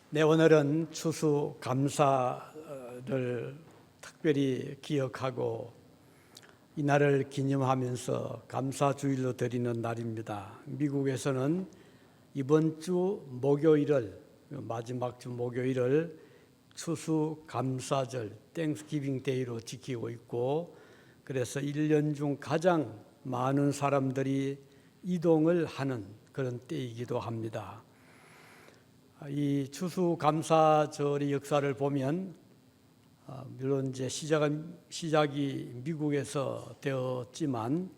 네, 오늘은 추수감사를 특별히 기억하고 이날을 기념하면서 감사주일로 드리는 날입니다. 미국에서는 이번 주 목요일을 마지막 주 목요일을 추수감사절 땡스기빙 데이로 지키고 있고, 그래서 1년 중 가장 많은 사람들이 이동을 하는 그런 때이기도 합니다. 이 추수감사절의 역사를 보면 물론 이제 시작이 미국에서 되었지만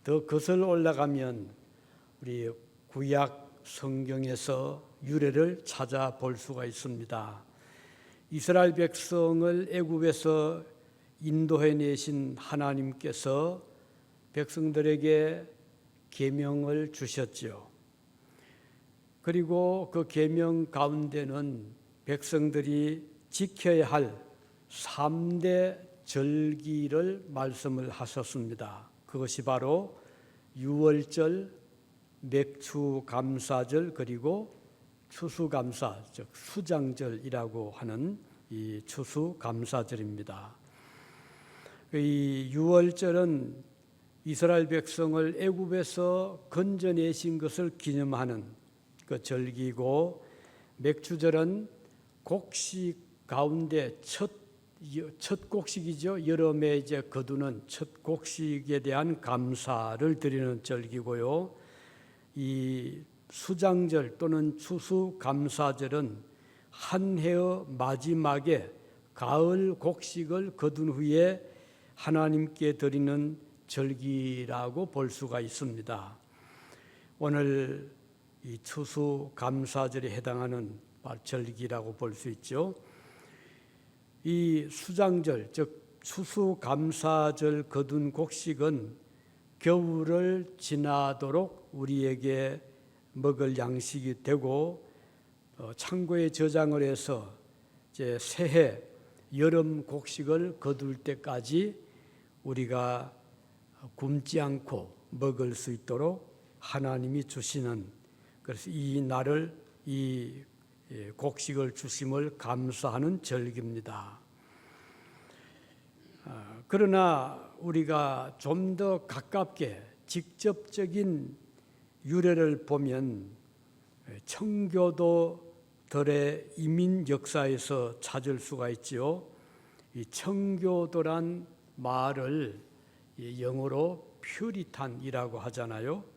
더 거슬러 올라가면 우리 구약 성경에서 유래를 찾아볼 수가 있습니다. 이스라엘 백성을 애굽에서 인도해내신 하나님께서 백성들에게 계명을 주셨지요. 그리고 그 계명 가운데는 백성들이 지켜야 할 3대 절기를 말씀을 하셨습니다. 그것이 바로 유월절, 맥추감사절, 그리고 추수감사, 즉 수장절이라고 하는 이 추수감사절입니다. 이 유월절은 이스라엘 백성을 애굽에서 건져내신 것을 기념하는 그 절기고, 맥추절은 곡식 가운데 첫 곡식이죠. 여름에 이제 거두는 첫 곡식에 대한 감사를 드리는 절기고요. 이 수장절 또는 추수감사절은 한 해의 마지막에 가을 곡식을 거둔 후에 하나님께 드리는 절기라고 볼 수가 있습니다. 오늘 이 추수감사절에 해당하는 절기라고 볼 수 있죠. 이 수장절, 즉 추수감사절 거둔 곡식은 겨울을 지나도록 우리에게 먹을 양식이 되고, 창고에 저장을 해서 이제 새해 여름 곡식을 거둘 때까지 우리가 굶지 않고 먹을 수 있도록 하나님이 주시는, 그래서 이 날을 이 곡식을 주심을 감사하는 절기입니다. 그러나 우리가 좀 더 가깝게 직접적인 유래를 보면 청교도들의 이민 역사에서 찾을 수가 있지요. 이 청교도란 말을 영어로 퓨리탄이라고 하잖아요.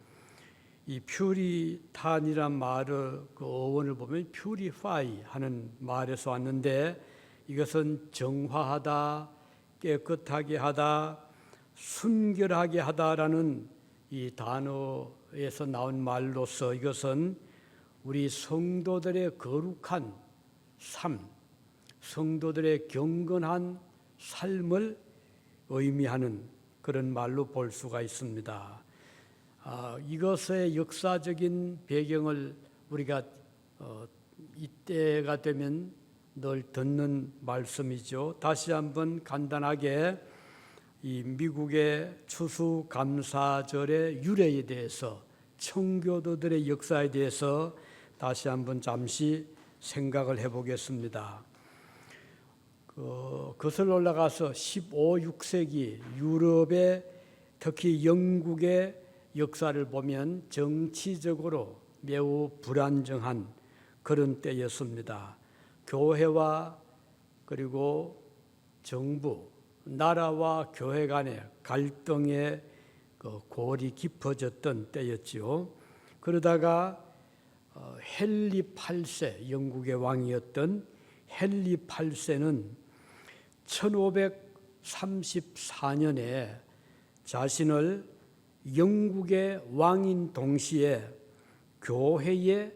이 퓨리탄이란 말의 그 어원을 보면 퓨리파이 하는 말에서 왔는데, 이것은 정화하다, 깨끗하게 하다, 순결하게 하다라는 이 단어에서 나온 말로서 이것은 우리 성도들의 거룩한 삶, 성도들의 경건한 삶을 의미하는 그런 말로 볼 수가 있습니다. 이것의 역사적인 배경을 우리가 이때가 되면 늘 듣는 말씀이죠. 다시 한번 간단하게 이 미국의 추수감사절의 유래에 대해서, 청교도들의 역사에 대해서 다시 한번 잠시 생각을 해보겠습니다. 거슬러 올라가서 15, 6세기 유럽의, 특히 영국의 역사를 보면 정치적으로 매우 불안정한 그런 때였습니다. 교회와 그리고 정부, 나라와 교회 간의 갈등의 골이 깊어졌던 때였지요. 그러다가 헨리 8세, 영국의 왕이었던 헨리 8세는 1534년에 자신을 영국의 왕인 동시에 교회의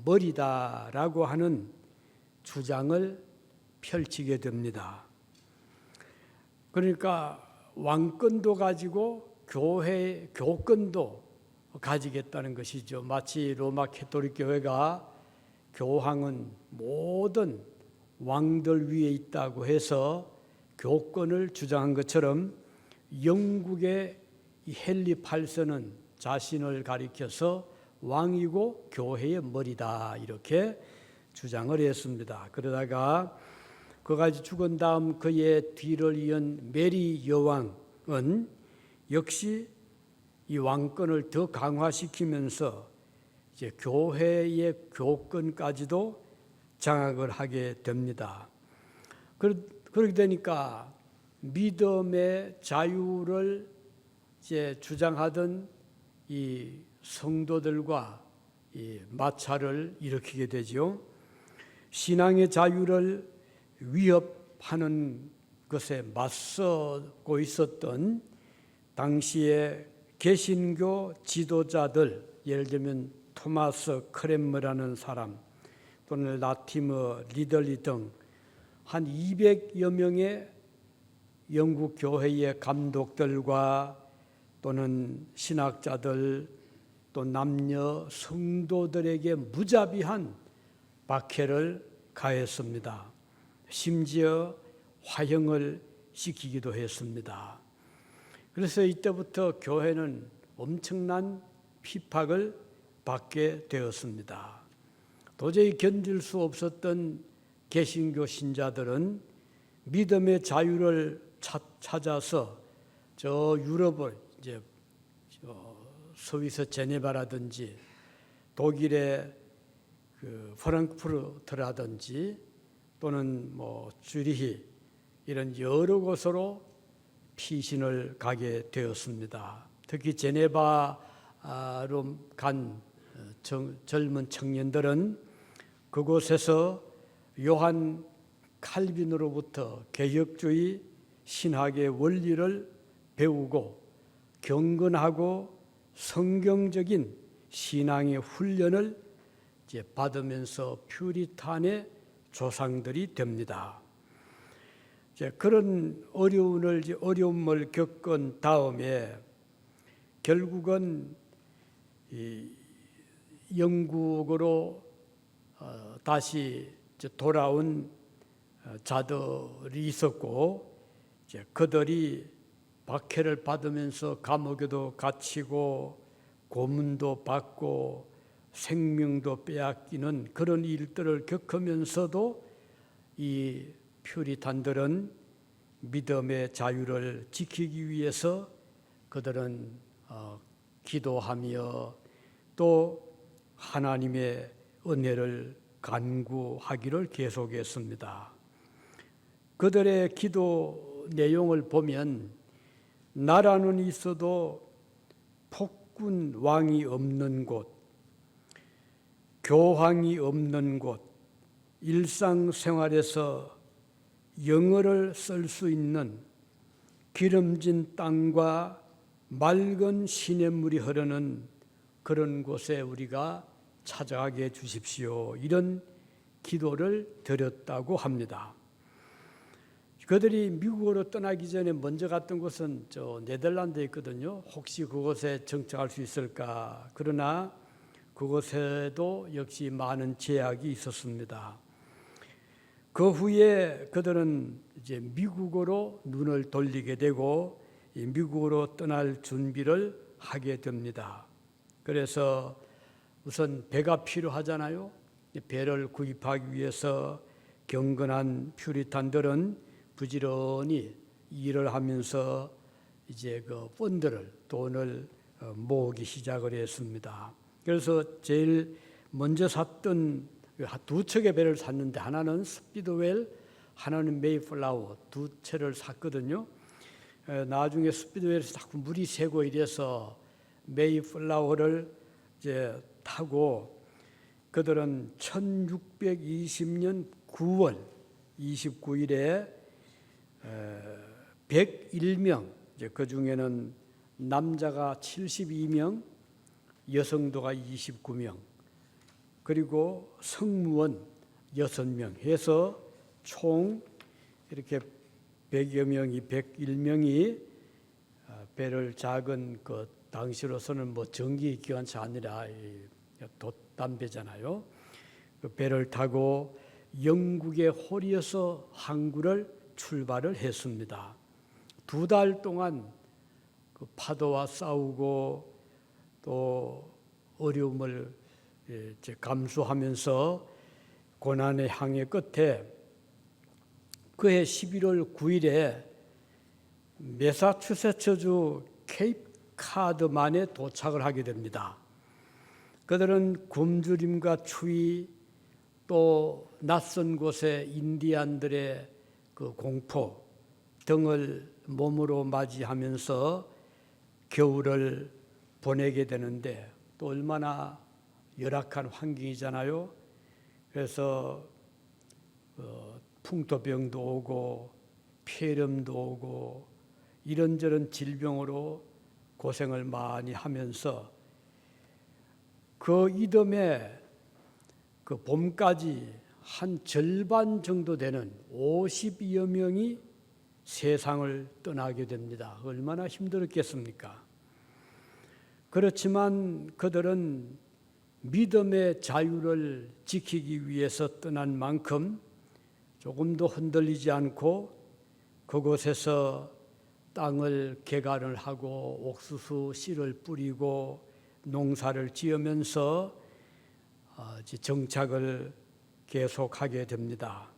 머리다라고 하는 주장을 펼치게 됩니다. 그러니까 왕권도 가지고 교권도 가지겠다는 것이죠. 마치 로마 가톨릭 교회가 교황은 모든 왕들 위에 있다고 해서 교권을 주장한 것처럼, 영국의 이 헨리 8세는 자신을 가리켜서 왕이고 교회의 머리다, 이렇게 주장을 했습니다. 그러다가 그가 죽은 다음 그의 뒤를 이은 메리 여왕은 역시 이 왕권을 더 강화시키면서 이제 교회의 교권까지도 장악을 하게 됩니다. 그렇게 되니까 믿음의 자유를 이제 주장하던 이 성도들과 이 마찰을 일으키게 되죠. 신앙의 자유를 위협하는 것에 맞서고 있었던 당시의 개신교 지도자들, 예를 들면 토마스 크랜머라는 사람 또는 라티머 리들리 등 한 200여 명의 영국 교회의 감독들과 또는 신학자들 또 남녀 성도들에게 무자비한 박해를 가했습니다. 심지어 화형을 시키기도 했습니다. 그래서 이때부터 교회는 엄청난 핍박을 받게 되었습니다. 도저히 견딜 수 없었던 개신교 신자들은 믿음의 자유를 찾아서 저 유럽을 이제 스위스 제네바라든지 독일의 그 프랑크푸르트라든지 또는 뭐 주리히 이런 여러 곳으로 피신을 가게 되었습니다. 특히 제네바로 간 젊은 청년들은 그곳에서 요한 칼빈으로부터 개혁주의 신학의 원리를 배우고 경건하고 성경적인 신앙의 훈련을 이제 받으면서 퓨리탄의 조상들이 됩니다. 이제 그런 어려움을 겪은 다음에 결국은 이 영국으로 다시 돌아온 자들이 있었고, 이제 그들이 박해를 받으면서 감옥에도 갇히고 고문도 받고 생명도 빼앗기는 그런 일들을 겪으면서도 이 퓨리탄들은 믿음의 자유를 지키기 위해서 그들은 기도하며 또 하나님의 은혜를 간구하기를 계속했습니다. 그들의 기도 내용을 보면 나라는 있어도 폭군 왕이 없는 곳, 교황이 없는 곳, 일상생활에서 영어를 쓸 수 있는 기름진 땅과 맑은 시냇물이 흐르는 그런 곳에 우리가 찾아가게 해 주십시오. 이런 기도를 드렸다고 합니다. 그들이 미국으로 떠나기 전에 먼저 갔던 곳은 저 네덜란드에 있거든요. 혹시 그곳에 정착할 수 있을까? 그러나 그곳에도 역시 많은 제약이 있었습니다. 그 후에 그들은 이제 미국으로 눈을 돌리게 되고 미국으로 떠날 준비를 하게 됩니다. 그래서 우선 배가 필요하잖아요. 배를 구입하기 위해서 경건한 퓨리탄들은 부지런히 일을 하면서 이제 그 돈을 모으기 시작을 했습니다. 그래서 제일 먼저 샀던 두 척의 배를 샀는데 하나는 스피드웰, 하나는 메이플라워 두 채를 샀거든요. 나중에 스피드웰에서 자꾸 물이 새고 이래서 메이플라워를 이제 타고 그들은 1620년 9월 29일에 101명, 그 중에는 남자가 72명, 여성도가 29명, 그리고 승무원 6명 해서 총 이렇게 100여 명이 101명이 배를 작은 그 당시로서는 뭐 전기 기관차 아니라 돛담배잖아요. 그 배를 타고 영국의 호리에서 항구를 출발을 했습니다. 2달 동안 그 파도와 싸우고 또 어려움을 감수하면서 고난의 항해 끝에 그해 11월 9일에 매사추세츠주 케이프카드만에 도착을 하게 됩니다. 그들은 굶주림과 추위 또 낯선 곳의 인디안들의 그 공포 등을 몸으로 맞이하면서 겨울을 보내게 되는데 또 얼마나 열악한 환경이잖아요. 그래서 풍토병도 오고 폐렴도 오고 이런저런 질병으로 고생을 많이 하면서 그 이듬해 그 봄까지 한 절반 정도 되는 50여 명이 세상을 떠나게 됩니다. 얼마나 힘들었겠습니까? 그렇지만 그들은 믿음의 자유를 지키기 위해서 떠난 만큼 조금도 흔들리지 않고 그곳에서 땅을 개간을 하고 옥수수 씨를 뿌리고 농사를 지으면서 정착을 계속하게 됩니다.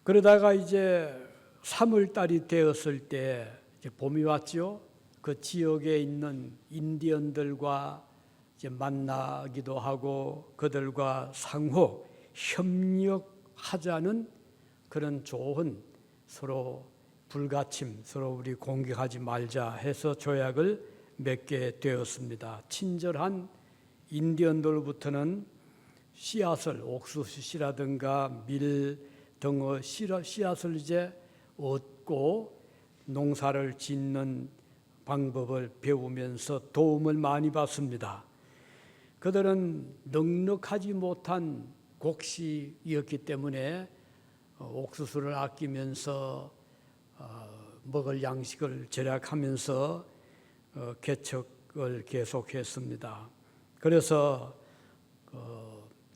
그러다가 이제 3월 달이 되었을 때 이제 봄이 왔죠. 그 지역에 있는 인디언들과 이제 만나기도 하고 그들과 상호 협력하자는 그런 좋은 서로 불가침, 서로 우리 공격하지 말자 해서 조약을 맺게 되었습니다. 친절한 인디언들부터는 씨앗을 옥수수 씨라든가 밀 등의 씨앗을 이제 얻고 농사를 짓는 방법을 배우면서 도움을 많이 받습니다. 그들은 넉넉하지 못한 곡식이었기 때문에 옥수수를 아끼면서 먹을 양식을 절약하면서 개척을 계속했습니다. 그래서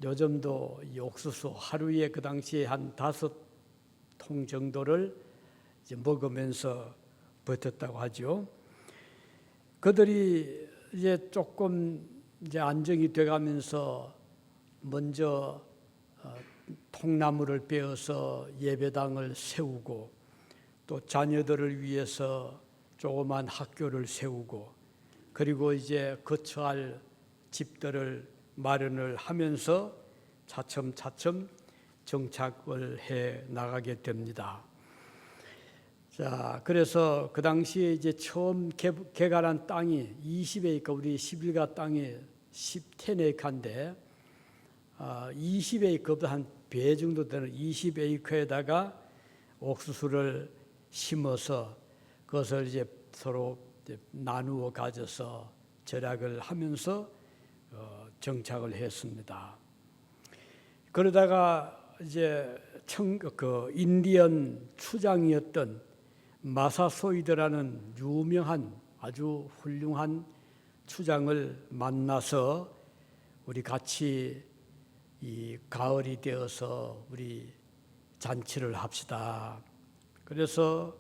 요즘도 이 옥수수 하루에 그 당시에 한 5통 정도를 이제 먹으면서 버텼다고 하죠. 그들이 이제 조금 이제 안정이 돼가면서 먼저 통나무를 베어서 예배당을 세우고 또 자녀들을 위해서 조그만 학교를 세우고 그리고 이제 거처할 집들을 마련을 하면서 차츰차츰 정착을 해 나가게 됩니다. 자, 그래서 그 당시에 이제 처음 개간한 땅이 20에이커, 우리 11가 땅이 10에이커인데 20에이커보다 한 배 정도 되는 20에이커에다가 옥수수를 심어서 그것을 이제 서로 이제 나누어 가져서 절약을 하면서 정착을 했습니다. 그러다가 이제 그 인디언 추장이었던 마사소이드라는 유명한 아주 훌륭한 추장을 만나서 우리 같이 이 가을이 되어서 우리 잔치를 합시다. 그래서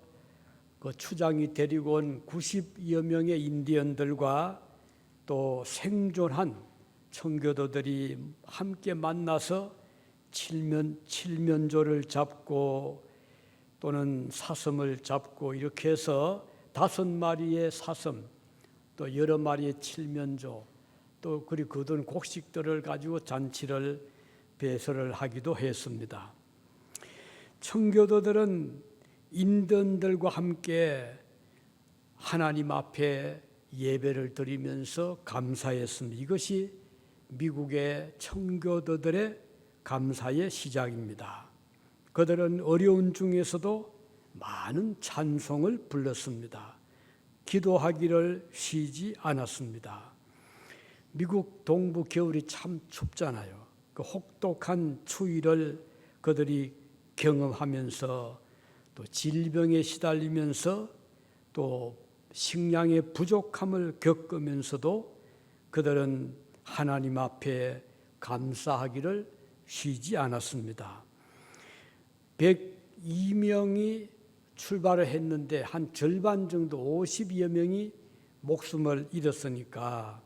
그 추장이 데리고 온 90여 명의 인디언들과 또 생존한 청교도들이 함께 만나서 칠면조를 잡고 또는 사슴을 잡고 이렇게 해서 5마리의 사슴 또 여러 마리의 칠면조 또 그리고 거둔 곡식들을 가지고 잔치를 배설을 하기도 했습니다. 청교도들은 인디언들과 함께 하나님 앞에 예배를 드리면서 감사했습니다. 이것이 미국의 청교도들의 감사의 시작입니다. 그들은 어려운 중에서도 많은 찬송을 불렀습니다. 기도하기를 쉬지 않았습니다. 미국 동부 겨울이 참 춥잖아요. 그 혹독한 추위를 그들이 경험하면서 또 질병에 시달리면서 또 식량의 부족함을 겪으면서도 그들은 하나님 앞에 감사하기를 쉬지 않았습니다. 102명이 출발을 했는데 한 절반 정도 50여 명이 목숨을 잃었으니까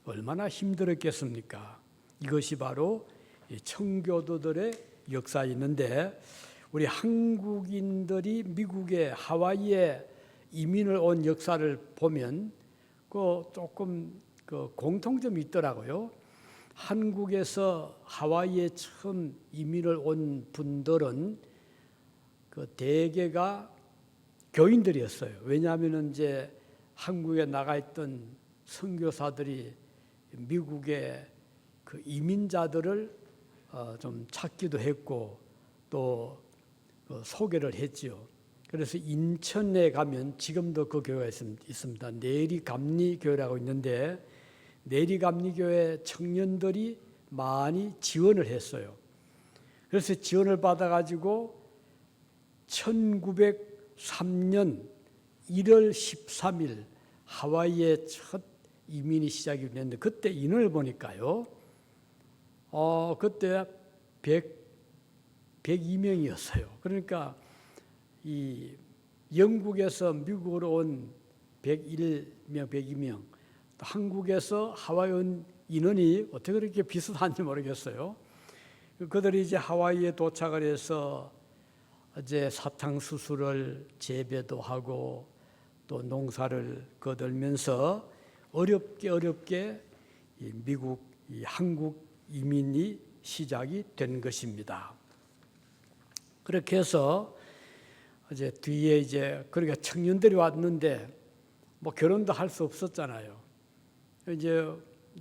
얼마나 힘들었겠습니까? 이것이 바로 이 청교도들의 역사가 있는데, 우리 한국인들이 미국의 하와이에 이민을 온 역사를 보면 조금 공통점이 있더라고요. 한국에서 하와이에 처음 이민을 온 분들은 대개가 교인들이었어요. 왜냐하면 이제 한국에 나가 있던 선교사들이 미국의 이민자들을 좀 찾기도 했고 또 소개를 했지요. 그래서 인천에 가면 지금도 그 교회가 있습니다. 내리감리교회라고 있는데, 내리감리교회 청년들이 많이 지원을 했어요. 그래서 지원을 받아가지고 1903년 1월 13일 하와이에 첫 이민이 시작이 됐는데, 그때 인원을 보니까요, 그때 102명이었어요. 그러니까 이 영국에서 미국으로 온 101명, 102명, 또 한국에서 하와이 온 인원이 어떻게 그렇게 비슷한지 모르겠어요. 그들이 이제 하와이에 도착을 해서 이제 사탕수수를 재배도 하고 또 농사를 거들면서 어렵게 한국 이민이 시작이 된 것입니다. 그렇게 해서 이제 뒤에 그러니까 청년들이 왔는데 결혼도 할 수 없었잖아요. 이제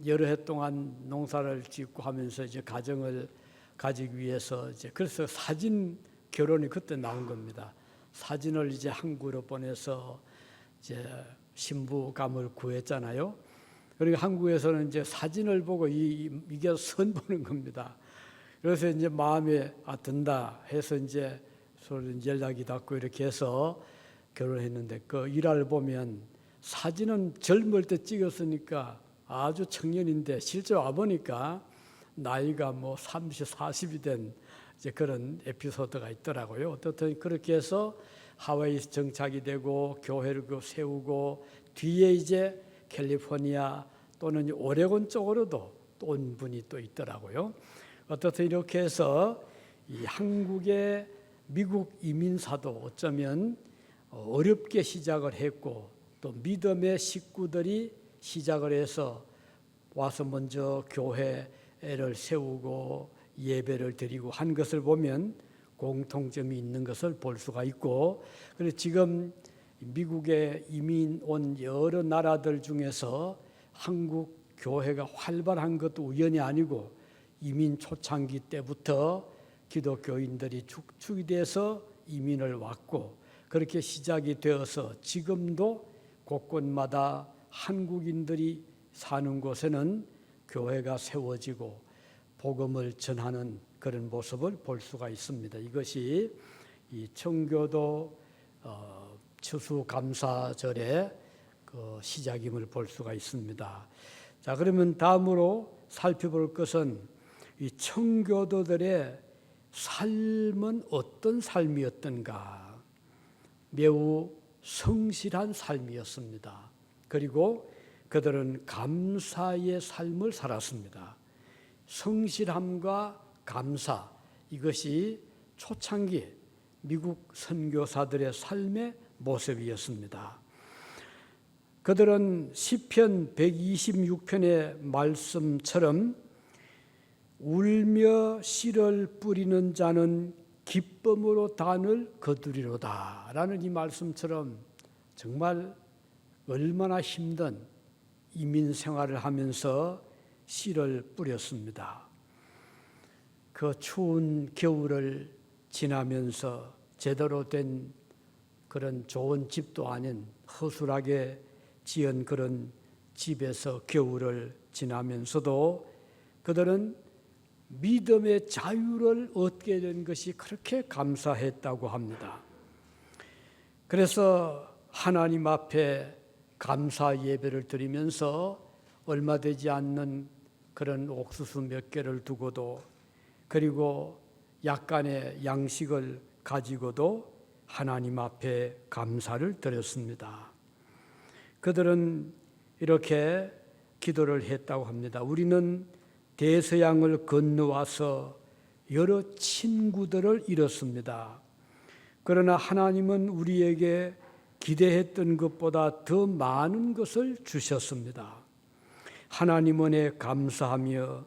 여러 해 동안 농사를 짓고 하면서 이제 가정을 가지기 위해서 그래서 사진 결혼이 그때 나온 겁니다. 사진을 이제 한국으로 보내서 이제 신부감을 구했잖아요. 그러니까 한국에서는 이제 사진을 보고 이게 선 보는 겁니다. 그래서 이제 마음에 든다 해서 이제 서로 연락이 닿고 이렇게 해서 결혼했는데, 그 일화를 보면 사진은 젊을 때 찍었으니까 아주 청년인데 실제 와보니까 나이가 30, 40이 된 이제 그런 에피소드가 있더라고요. 어떻든 그렇게 해서 하와이에서 정착이 되고 교회를 세우고 뒤에 이제 캘리포니아 또는 오레곤 쪽으로도 또 온 분이 또 있더라고요. 어떻든 이렇게 해서 이 한국의 미국 이민사도 어쩌면 어렵게 시작을 했고, 또 믿음의 식구들이 시작을 해서 와서 먼저 교회를 세우고 예배를 드리고 한 것을 보면 공통점이 있는 것을 볼 수가 있고, 그래서 지금 미국에 이민 온 여러 나라들 중에서 한국 교회가 활발한 것도 우연이 아니고 이민 초창기 때부터 기독교인들이 축축이 돼서 이민을 왔고, 그렇게 시작이 되어서 지금도 곳곳마다 한국인들이 사는 곳에는 교회가 세워지고 복음을 전하는 그런 모습을 볼 수가 있습니다. 이것이 이 청교도 추수감사절의 그 시작임을 볼 수가 있습니다. 자, 그러면 다음으로 살펴볼 것은 이 청교도들의 삶은 어떤 삶이었던가. 매우 성실한 삶이었습니다. 그리고 그들은 감사의 삶을 살았습니다. 성실함과 감사, 이것이 초창기 미국 선교사들의 삶의 모습이었습니다. 그들은 시편 126편의 말씀처럼 울며 씨를 뿌리는 자는 기쁨으로 단을 거두리로다 라는 이 말씀처럼 정말 얼마나 힘든 이민 생활을 하면서 씨를 뿌렸습니다. 그 추운 겨울을 지나면서 제대로 된 그런 좋은 집도 아닌 허술하게 지은 그런 집에서 겨울을 지나면서도 그들은 믿음의 자유를 얻게 된 것이 그렇게 감사했다고 합니다. 그래서 하나님 앞에 감사 예배를 드리면서 얼마 되지 않는 그런 옥수수 몇 개를 두고도, 그리고 약간의 양식을 가지고도 하나님 앞에 감사를 드렸습니다. 그들은 이렇게 기도를 했다고 합니다. 우리는 대서양을 건너와서 여러 친구들을 잃었습니다. 그러나 하나님은 우리에게 기대했던 것보다 더 많은 것을 주셨습니다. 하나님 은혜에 감사하며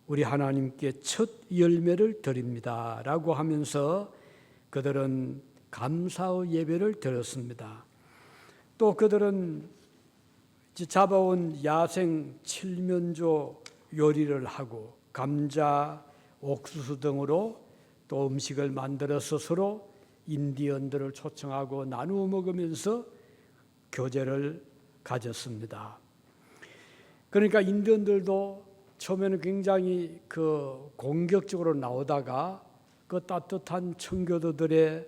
우리 하나님께 첫 열매를 드립니다 라고 하면서 그들은 감사의 예배를 드렸습니다. 또 그들은 잡아온 야생 칠면조 요리를 하고 감자, 옥수수 등으로 또 음식을 만들어서 서로 인디언들을 초청하고 나누어 먹으면서 교제를 가졌습니다. 그러니까 인디언들도 처음에는 굉장히 공격적으로 나오다가 그 따뜻한 청교도들의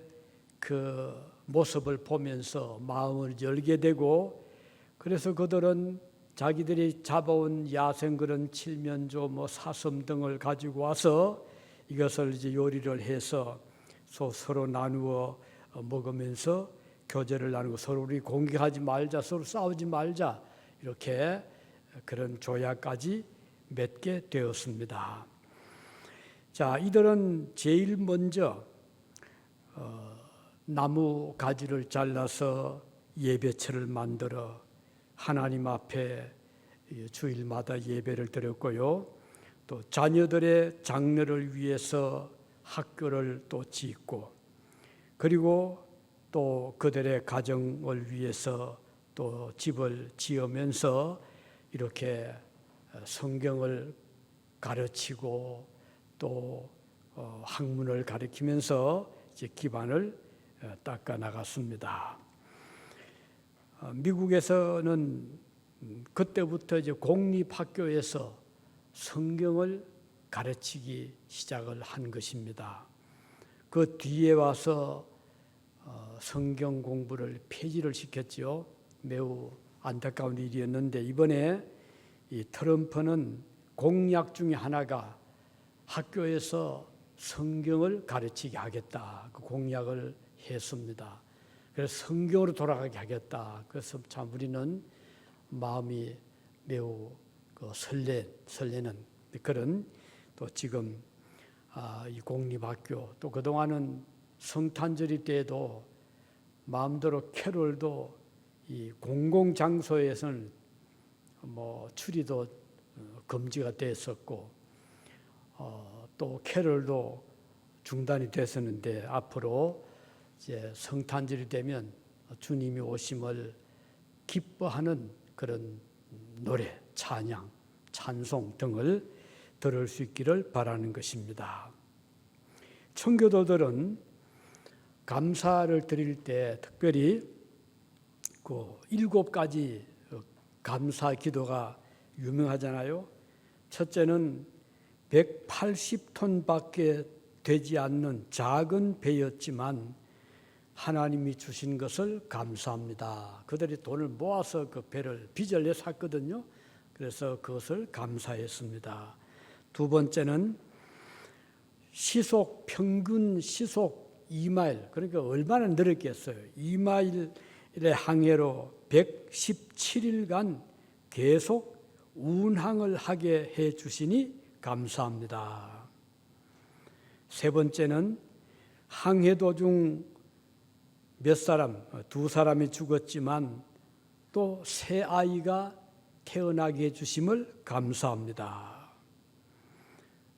그 모습을 보면서 마음을 열게 되고, 그래서 그들은 자기들이 잡아온 야생 그런 칠면조, 사슴 등을 가지고 와서 이것을 이제 요리를 해서 서로 나누어 먹으면서 교제를 나누고 서로 우리 공격하지 말자, 서로 싸우지 말자, 이렇게 그런 조약까지 맺게 되었습니다. 자, 이들은 제일 먼저 나무 가지를 잘라서 예배처를 만들어 하나님 앞에 주일마다 예배를 드렸고요. 또 자녀들의 장래를 위해서 학교를 또 짓고, 그리고 또 그들의 가정을 위해서 또 집을 지으면서 이렇게 성경을 가르치고 또 학문을 가르치면서 이제 기반을 닦아 나갔습니다. 미국에서는 그때부터 이제 공립학교에서 성경을 가르치기 시작을 한 것입니다. 그 뒤에 와서 성경 공부를 폐지를 시켰지요. 매우 안타까운 일이었는데, 이번에 이 트럼프는 공약 중에 하나가 학교에서 성경을 가르치게 하겠다, 그 공약을 했습니다. 그래서 성경으로 돌아가게 하겠다. 그래서 참 우리는 마음이 매우 설레는 그런, 또 지금 이 공립학교, 또 그동안은 성탄절이 때에도 마음대로 캐롤도 이 공공장소에서는 추리도 금지가 됐었고, 또 캐롤도 중단이 됐었는데, 앞으로 이제 성탄절이 되면 주님이 오심을 기뻐하는 그런 노래, 찬양, 찬송 등을 들을 수 있기를 바라는 것입니다. 청교도들은 감사를 드릴 때 특별히 그 7가지 감사 기도가 유명하잖아요. 첫째는 180톤밖에 되지 않는 작은 배였지만 하나님이 주신 것을 감사합니다. 그들이 돈을 모아서 그 배를 빚을 내 샀거든요. 그래서 그것을 감사했습니다. 두 번째는 평균 시속 2마일, 그러니까 얼마나 늘었겠어요. 2마일의 항해로 117일간 계속 운항을 하게 해 주시니 감사합니다. 세 번째는 항해 도중 두 사람이 죽었지만 또 새 아이가 태어나게 해주심을 감사합니다.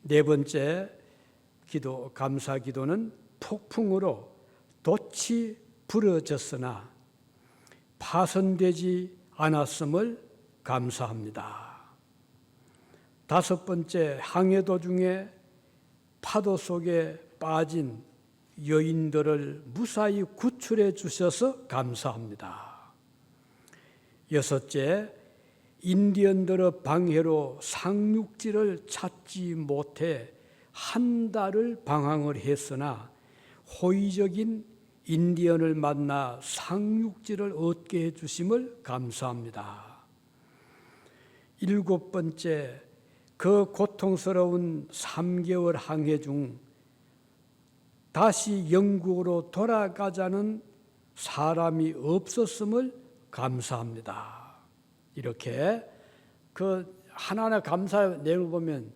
네 번째 감사 기도는 폭풍으로 돛이 부러졌으나 파손되지 않았음을 감사합니다. 다섯 번째, 항해 도중에 파도 속에 빠진 여인들을 무사히 구출해 주셔서 감사합니다. 여섯째, 인디언들의 방해로 상륙지를 찾지 못해 한 달을 방황을 했으나 호의적인 인디언을 만나 상륙지를 얻게 해주심을 감사합니다. 일곱 번째, 그 고통스러운 3개월 항해 중 다시 영국으로 돌아가자는 사람이 없었음을 감사합니다. 이렇게 그 하나하나 감사 내용을 보면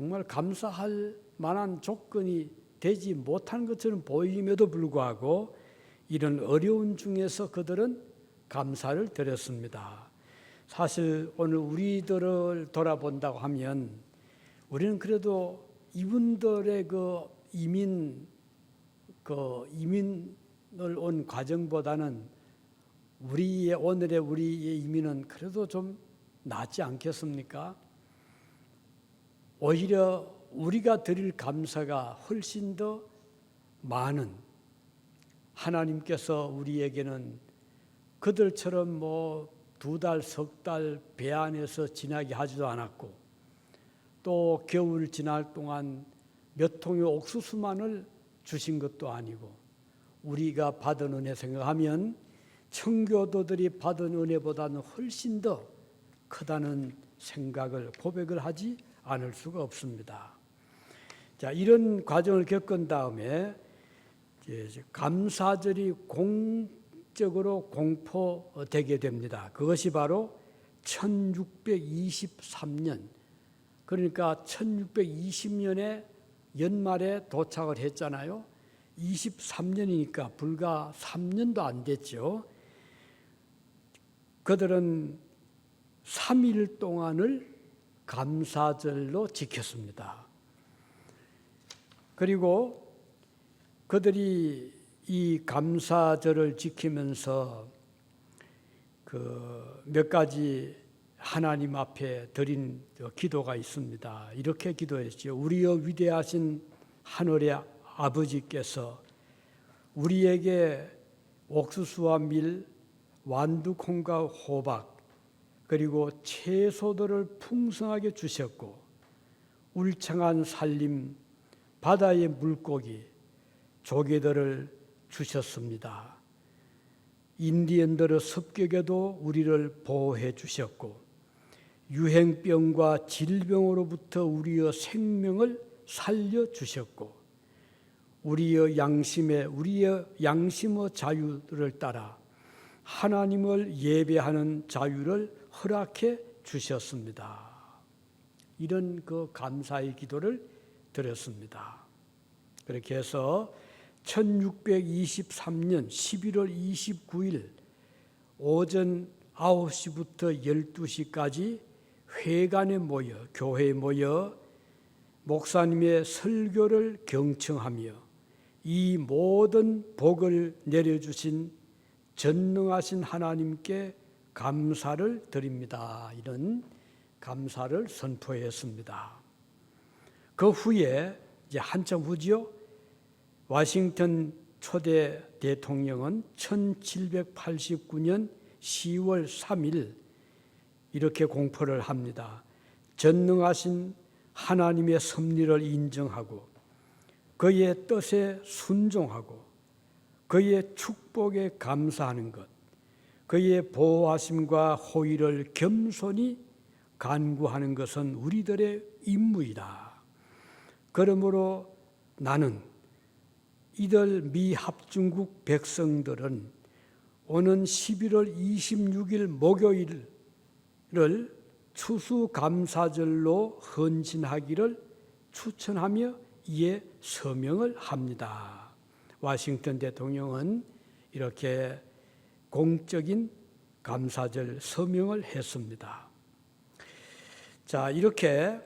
정말 감사할 만한 조건이 되지 못한 것처럼 보임에도 불구하고 이런 어려운 중에서 그들은 감사를 드렸습니다. 사실 오늘 우리들을 돌아본다고 하면 우리는 그래도 이분들의 이민을 온 과정보다는 오늘의 우리의 이민은 그래도 좀 낫지 않겠습니까? 오히려 우리가 드릴 감사가 훨씬 더 많은, 하나님께서 우리에게는 그들처럼 2달, 3달 배 안에서 지나게 하지도 않았고, 또 겨울 지날 동안 몇 통의 옥수수만을 주신 것도 아니고, 우리가 받은 은혜 생각하면 청교도들이 받은 은혜보다는 훨씬 더 크다는 생각을, 고백을 하지 않을 수가 없습니다. 자, 이런 과정을 겪은 다음에 감사절이 공적으로 공포되게 됩니다. 그것이 바로 1623년, 그러니까 1620년에 연말에 도착을 했잖아요. 23년이니까 불과 3년도 안 됐죠. 그들은 3일 동안을 감사절로 지켰습니다. 그리고 그들이 이 감사절을 지키면서 몇 가지 하나님 앞에 드린 기도가 있습니다. 이렇게 기도했죠. 우리여 위대하신 하늘의 아버지께서 우리에게 옥수수와 밀, 완두콩과 호박, 그리고 채소들을 풍성하게 주셨고 울창한 산림, 바다의 물고기, 조개들을 주셨습니다. 인디언들의 습격에도 우리를 보호해 주셨고 유행병과 질병으로부터 우리의 생명을 살려주셨고 우리의 양심의 자유를 따라 하나님을 예배하는 자유를 허락해 주셨습니다. 이런 감사의 기도를 드렸습니다. 그렇게 해서 1623년 11월 29일 오전 9시부터 12시까지 회관에 모여, 교회에 모여 목사님의 설교를 경청하며 이 모든 복을 내려주신 전능하신 하나님께 감사를 드립니다. 이런 감사를 선포했습니다. 그 후에 이제 한참 후지요. 워싱턴 초대 대통령은 1789년 10월 3일 이렇게 공포를 합니다. 전능하신 하나님의 섭리를 인정하고 그의 뜻에 순종하고 그의 축복에 감사하는 것, 그의 보호하심과 호의를 겸손히 간구하는 것은 우리들의 임무이다. 그러므로 나는 이들 미합중국 백성들은 오는 11월 26일 목요일을 추수감사절로 헌신하기를 추천하며 이에 서명을 합니다. 워싱턴 대통령은 이렇게 공적인 감사절 서명을 했습니다. 자, 이렇게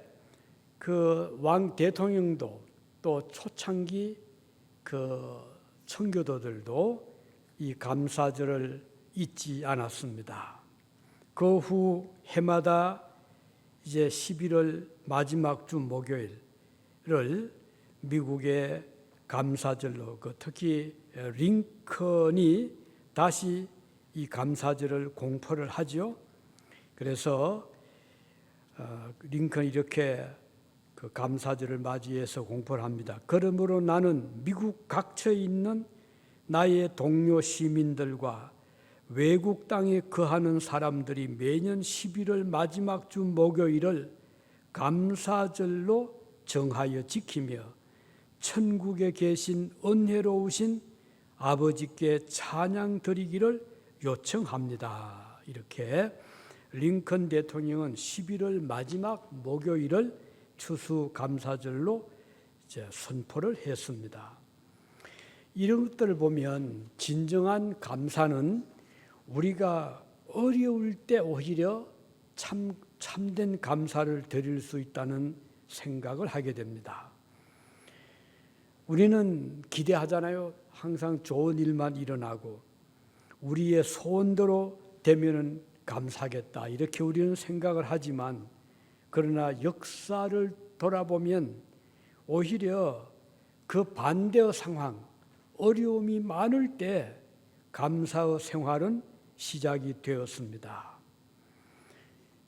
왕 대통령도 또 초창기 청교도들도 이 감사절을 잊지 않았습니다. 그 후 해마다 이제 11월 마지막 주 목요일을 미국의 감사절로 특히 링컨이 다시 이 감사절을 공포를 하죠. 그래서 링컨이 이렇게 감사절을 맞이해서 공포를 합니다. 그러므로 나는 미국 각처에 있는 나의 동료 시민들과 외국 땅에 거하는 사람들이 매년 11월 마지막 주 목요일을 감사절로 정하여 지키며 천국에 계신 은혜로우신 아버지께 찬양 드리기를 요청합니다. 이렇게 링컨 대통령은 11월 마지막 목요일을 추수감사절로 이제 선포를 했습니다. 이런 것들을 보면 진정한 감사는 우리가 어려울 때 오히려 참된 감사를 드릴 수 있다는 생각을 하게 됩니다. 우리는 기대하잖아요. 항상 좋은 일만 일어나고 우리의 소원대로 되면은 감사하겠다 이렇게 우리는 생각을 하지만, 그러나 역사를 돌아보면 오히려 그 반대의 상황, 어려움이 많을 때 감사의 생활은 시작이 되었습니다.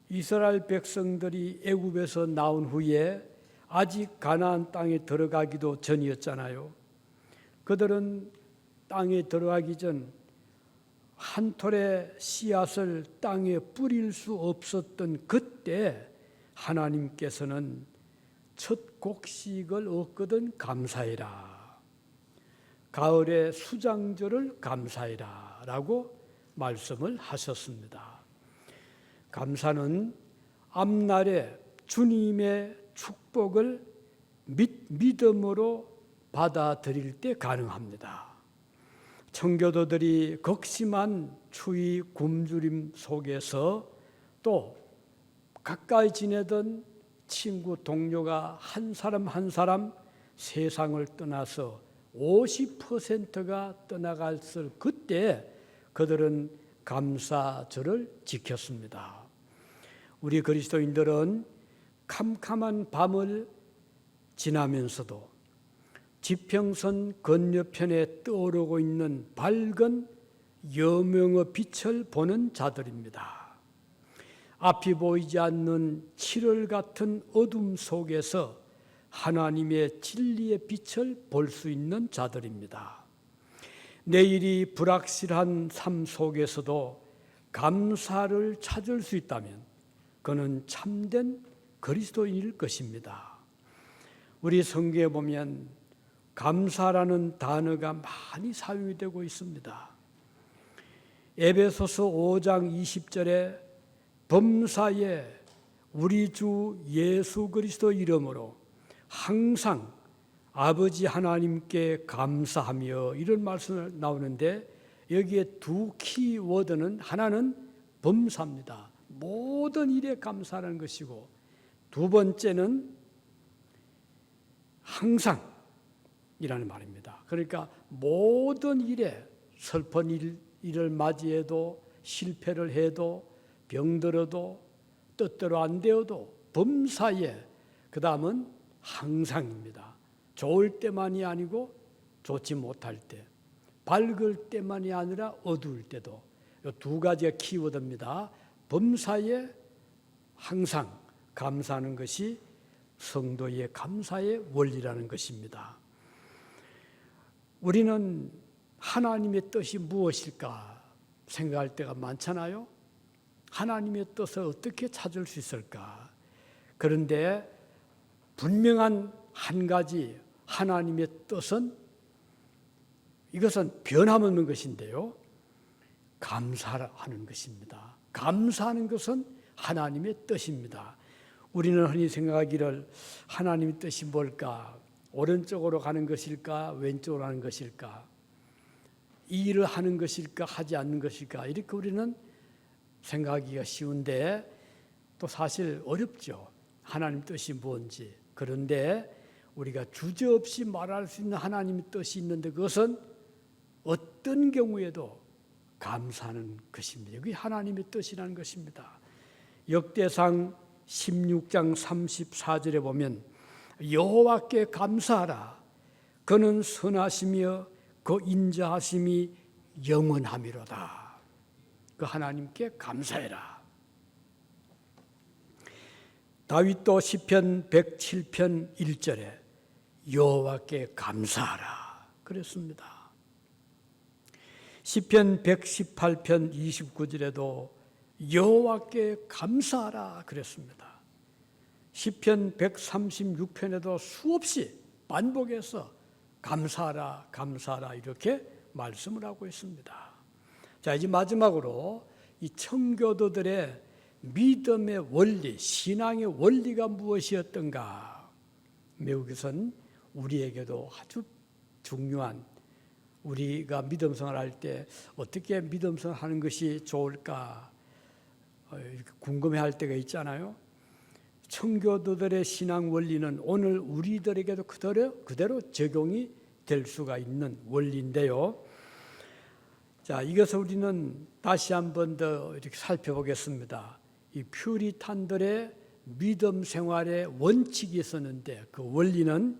이스라엘 백성들이 애굽에서 나온 후에 아직 가나안 땅에 들어가기도 전이었잖아요. 그들은 땅에 들어가기 전 한 톨의 씨앗을 땅에 뿌릴 수 없었던 그때 하나님께서는 첫 곡식을 얻거든 감사해라, 가을의 수장절을 감사해라 라고 말씀을 하셨습니다. 감사는 앞날에 주님의 축복을 믿음으로 받아들일 때 가능합니다. 청교도들이 극심한 추위 굶주림 속에서 또 가까이 지내던 친구 동료가 한 사람 한 사람 세상을 떠나서 50%가 떠나갔을 그때 그들은 감사절을 지켰습니다. 우리 그리스도인들은 캄캄한 밤을 지나면서도 지평선 건너편에 떠오르고 있는 밝은 여명의 빛을 보는 자들입니다. 앞이 보이지 않는 7월 같은 어둠 속에서 하나님의 진리의 빛을 볼 수 있는 자들입니다. 내일이 불확실한 삶 속에서도 감사를 찾을 수 있다면 그는 참된 그리스도인일 것입니다. 우리 성경에 보면 감사라는 단어가 많이 사용이 되고 있습니다. 에베소서 5장 20절에 범사에 우리 주 예수 그리스도 이름으로 항상 아버지 하나님께 감사하며 이런 말씀이 나오는데, 여기에 두 키워드는 하나는 범사입니다. 모든 일에 감사하는 것이고, 두 번째는 항상 이라는 말입니다. 그러니까 모든 일에 슬픈 일을 맞이해도 실패를 해도 병들어도 뜻대로 안 되어도 범사에, 그 다음은 항상입니다. 좋을 때만이 아니고 좋지 못할 때, 밝을 때만이 아니라 어두울 때도, 이 두 가지가 키워드입니다. 범사에 항상 감사하는 것이 성도의 감사의 원리라는 것입니다. 우리는 하나님의 뜻이 무엇일까 생각할 때가 많잖아요. 하나님의 뜻을 어떻게 찾을 수 있을까? 그런데 분명한 한 가지 하나님의 뜻은, 이것은 변함없는 것인데요, 감사하는 것입니다. 감사하는 것은 하나님의 뜻입니다. 우리는 흔히 생각하기를 하나님의 뜻이 뭘까? 오른쪽으로 가는 것일까? 왼쪽으로 가는 것일까? 이 일을 하는 것일까? 하지 않는 것일까? 이렇게 우리는 생각하기가 쉬운데 또 사실 어렵죠. 하나님 뜻이 뭔지. 그런데 우리가 주저없이 말할 수 있는 하나님의 뜻이 있는데 그것은 어떤 경우에도 감사하는 것입니다. 그게 하나님의 뜻이라는 것입니다. 역대상 16장 34절에 보면 여호와께 감사하라. 그는 선하시며 그 인자하심이 영원함이로다. 그 하나님께 감사해라. 다윗도 시편 107편 1절에 여호와께 감사하라 그랬습니다. 시편 118편 29절에도 여호와께 감사하라 그랬습니다. 시편 136편에도 수없이 반복해서 감사하라 감사하라 이렇게 말씀을 하고 있습니다. 자, 이제 마지막으로 이 청교도들의 믿음의 원리, 신앙의 원리가 무엇이었던가? 매우 그것은 우리에게도 아주 중요한, 우리가 믿음 생활할 때 어떻게 믿음 생활하는 것이 좋을까 이렇게 궁금해할 때가 있잖아요. 청교도들의 신앙 원리는 오늘 우리들에게도 그대로 적용이 될 수가 있는 원리인데요. 자, 이것을 우리는 다시 한 번 더 이렇게 살펴보겠습니다. 이 퓨리탄들의 믿음 생활의 원칙이 있었는데 그 원리는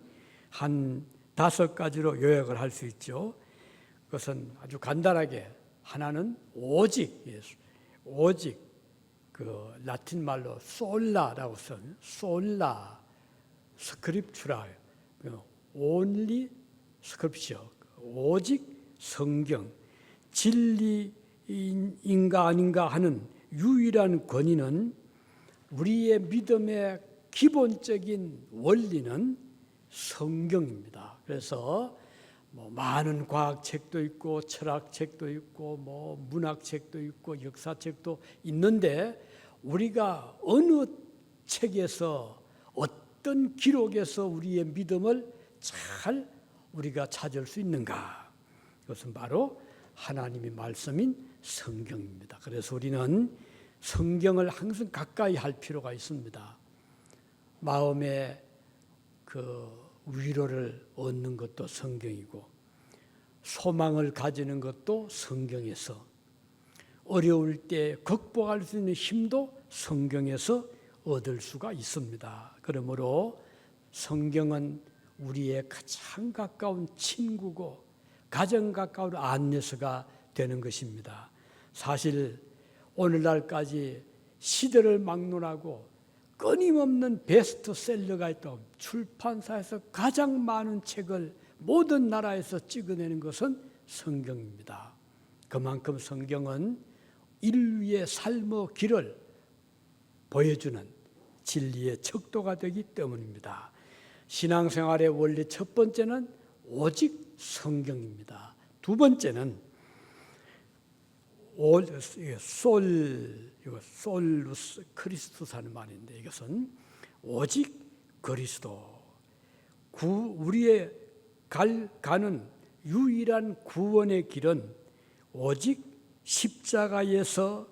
한 5가지로 요약을 할 수 있죠. 그것은 아주 간단하게 하나는 오직 그 라틴 말로 솔라라고 써요. 솔라 스크립추라, only scripture, 오직 성경, 진리인가 아닌가 하는 유일한 권위는, 우리의 믿음의 기본적인 원리는 성경입니다. 그래서 많은 과학책도 있고 철학책도 있고 문학책도 있고 역사책도 있는데, 우리가 어느 책에서 어떤 기록에서 우리의 믿음을 잘 우리가 찾을 수 있는가? 이것은 바로 하나님의 말씀인 성경입니다. 그래서 우리는 성경을 항상 가까이 할 필요가 있습니다. 마음의 그 위로를 얻는 것도 성경이고, 소망을 가지는 것도 성경에서, 어려울 때 극복할 수 있는 힘도 성경에서 얻을 수가 있습니다. 그러므로 성경은 우리의 가장 가까운 친구고 가장 가까운 안내서가 되는 것입니다. 사실 오늘날까지 시대를 막론하고 끊임없는 베스트셀러가 있다고, 출판사에서 가장 많은 책을 모든 나라에서 찍어내는 것은 성경입니다. 그만큼 성경은 인류의 삶의 길을 보여주는 진리의 척도가 되기 때문입니다. 신앙생활의 원리 첫 번째는 오직 성경입니다. 두 번째는 솔루스 크리스투스라는 말인데, 이것은 오직 그리스도, 우리의 가는 유일한 구원의 길은 오직 십자가에서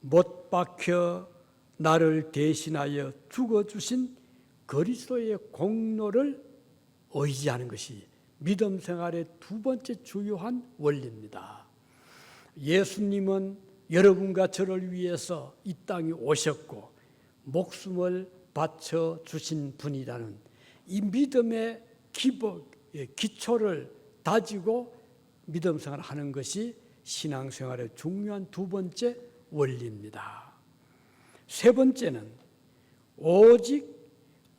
못 박혀 나를 대신하여 죽어주신 그리스도의 공로를 의지하는 것이 믿음 생활의 두 번째 주요한 원리입니다. 예수님은 여러분과 저를 위해서 이 땅에 오셨고 목숨을 바쳐 주신 분이라는 이 믿음의 기초를 다지고 믿음 생활을 하는 것이 신앙생활의 중요한 두 번째 원리입니다. 세 번째는 오직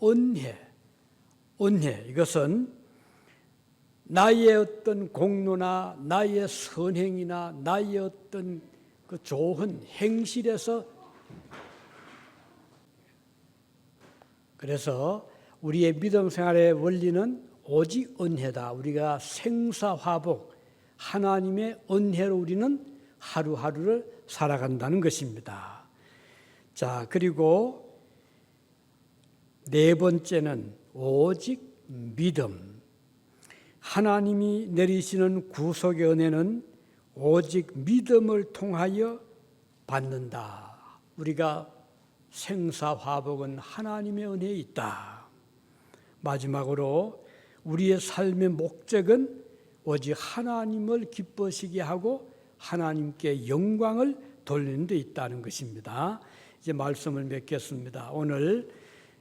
은혜. 이것은 나의 어떤 공로나 나의 선행이나 나의 어떤 그 좋은 행실에서, 그래서 우리의 믿음 생활의 원리는 오직 은혜다. 우리가 생사화복, 하나님의 은혜로 우리는 하루하루를 살아간다는 것입니다. 자, 그리고 네 번째는 오직 믿음. 하나님이 내리시는 구속의 은혜는 오직 믿음을 통하여 받는다. 우리가 생사화복은 하나님의 은혜에 있다. 마지막으로 우리의 삶의 목적은 오직 하나님을 기뻐시게 하고 하나님께 영광을 돌리는 데 있다는 것입니다. 이제 말씀을 맺겠습니다. 오늘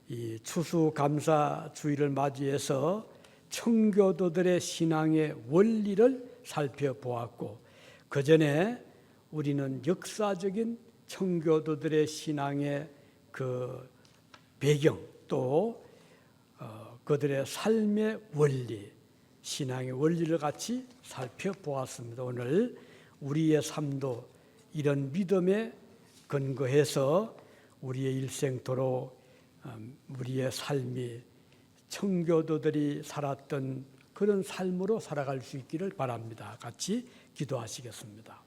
이 추수감사주의를 맞이해서 청교도들의 신앙의 원리를 살펴보았고, 그 전에 우리는 역사적인 청교도들의 신앙의 그 배경, 또 그들의 삶의 원리, 신앙의 원리를 같이 살펴보았습니다. 오늘 우리의 삶도 이런 믿음에 근거해서 우리의 일생토록 우리의 삶이 청교도들이 살았던 그런 삶으로 살아갈 수 있기를 바랍니다. 같이 기도하시겠습니다.